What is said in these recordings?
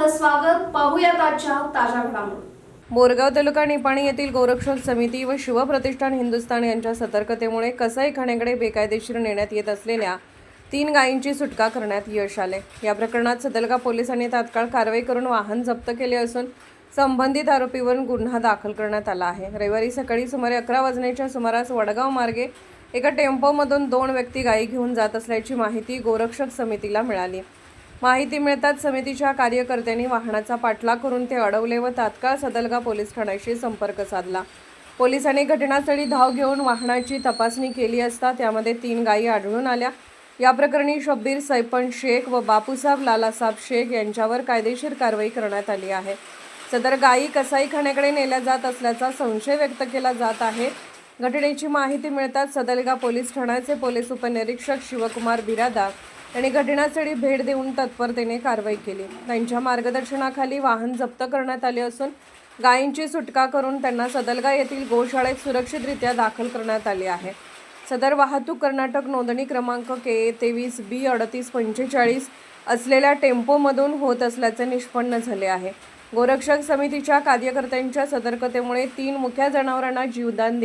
आपलं स्वागत. पाहूयात आजच्या ताज्या घडामोडी. बोरगाव तालुका निपाणी येथील गोरक्षक समिती व शिवप्रतिष्ठान हिंदुस्थान यांच्या सतर्कतेमुळे कसाईखान्याकडे बेकायदेशीर नेण्यात येत असलेल्या 3 गायींची सुटका करण्यात यश आले. या प्रकरणात सदलगा पोलिसांनी तात्काळ कारवाई करून वाहन जप्त केले असून संबंधित आरोपीवर गुन्हा दाखल करण्यात आला आहे. रविवारी सकाळी सुमारे 11 वाजण्याच्या सुमारास वडगाव मार्गे एका टेम्पोमधून 2 व्यक्ती गायी घेऊन जात असल्याची माहिती गोरक्षक समितीला मिळाली. माहिती मिळताच समितीच्या कार्यकर्त्यांनी वाहनाचा पाठलाग करून ते अडवले व तात्काळ सदलगा पोलीस ठाण्याशी संपर्क साधला. पोलिसांनी घटनास्थळी धाव घेऊन वाहनाची तपासणी केली असता त्यामध्ये 3 गायी आढळून आल्या. या प्रकरणी शब्बीर सैपन शेख व बापूसाहेब लालासाहेब शेख यांच्यावर कायदेशीर कारवाई करण्यात आली आहे. सदर गायी कसाईखान्याकडे नेल्या जात असल्याचा संशय व्यक्त केला जात आहे. घटनेची माहिती मिळताच सदलगा पोलीस ठाण्याचे पोलीस उपनिरीक्षक शिवकुमार बिरादार यांनी घटनास्थळी भेट देऊन तत्परतेने कारवाई केली. त्यांच्या मार्गदर्शनाखाली वाहन जप्त करण्यात आले असून गायींची सुटका करून त्यांना सदलगा येथील गोशाळेत सुरक्षितरित्या दाखल करण्यात आले आहे. सदर वाहतूक कर्नाटक नोंदणी क्रमांक KA23B3845 असलेल्या टेम्पोमधून होत असल्याचे निष्पन्न झाले आहे. गोरक्षक समितीच्या कार्यकर्त्यांच्या सतर्कतेमुळे 3 मुख्या जनावरांना जीवदान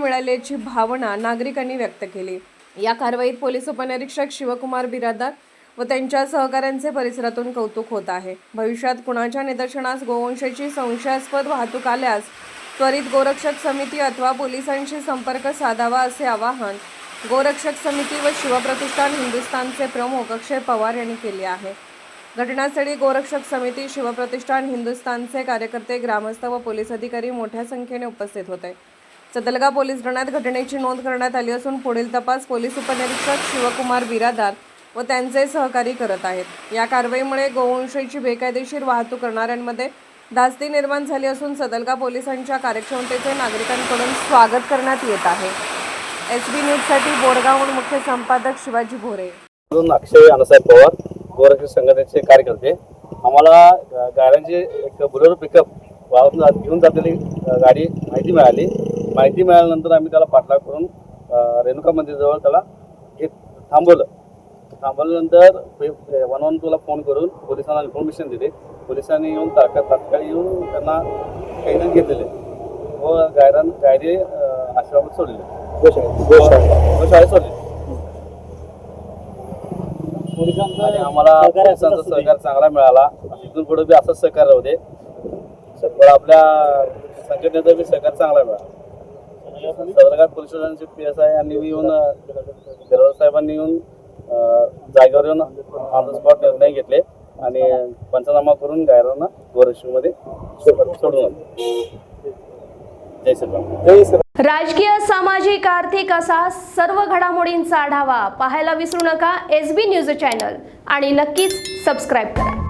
मिळाल्याची भावना नागरिकांनी व्यक्त केली. या कारवाईत पोलीस उपनिरीक्षक शिवकुमार बिरादार व त्यांच्या सहकाऱ्यांचे परिसरातून कौतुक होत आहे. भविष्यात कुणाच्या निदर्शनास गोवंशाची संशयास्पद वाहतूक आल्यास त्वरित गोरक्षक समिती अथवा पोलिसांशी संपर्क साधावा असे आवाहन गोरक्षक समिती व शिवप्रतिष्ठान हिंदुस्थानचे प्रमुख अक्षय पवार यांनी केले आहे. घटनास्थळी गोरक्षक समिती, शिवप्रतिष्ठान हिंदुस्थानचे कार्यकर्ते, ग्रामस्थ व पोलीस अधिकारी मोठ्या संख्येने उपस्थित होते. सदलगा पोलीस ठाण्यात घटनेची नोंद करण्यात आली असून पुढील तपास पोलीस उपनिरीक्षक शिवकुमार बिरादार व त्यांचे सहकारी करत आहेत. या कारवाईमुळे गोवंशाची बेकायदेशीर वाहतूक करणाऱ्यांमध्ये धास्ती निर्माण झाली असून सदलगा पोलिसांच्या कार्यक्षमतेचे नागरिकांकडून स्वागत करण्यात येत आहे. SB न्यूजसाठी बोरगावहून मुख्य संपादक शिवाजी भोरे. अक्षय अनासाहेब पवार, गोरक्षक संघटनेचे कार्यकर्ते. आम्हाला गाड्यांची एक बुलेरो पिकअप वाहून घेऊन जातेली गाडी माहिती मिळाल्यानंतर आम्ही त्याला पाठलाग करून रेणुका मंदिराजवळ त्याला थांबवल्यानंतर 112ला फोन करून पोलिसांना इन्फॉर्मेशन दिली. पोलिसांनी येऊन तात्काळ येऊन त्यांना कैदेत घेतलेले व गायरी आश्रमात सोडले, गोशाळेत सोडले. आणि आम्हाला पोलिसांचा सहकार चांगला मिळाला. इथून पुढे बी असंच सहकार राहू दे. आपल्या संघटनेचा बी सहकार चांगला मिळाला. सदलगा पोलीस स्टेशनचे PSI यांनी येऊन गिरवळ साहेबांनी येऊन जागेवर येऊन ऑन द स्पॉट निर्णय घेतले आणि पंचनामा करून गायरांना गोरक्षमध्ये सोडून जय श्रीराम. राजकीय, सामाजिक, आर्थिक असा सर्व घडामोडींचा आढावा पाहायला विसरू नका SB न्यूज चॅनल आणि नक्कीच सबस्क्राईब करा.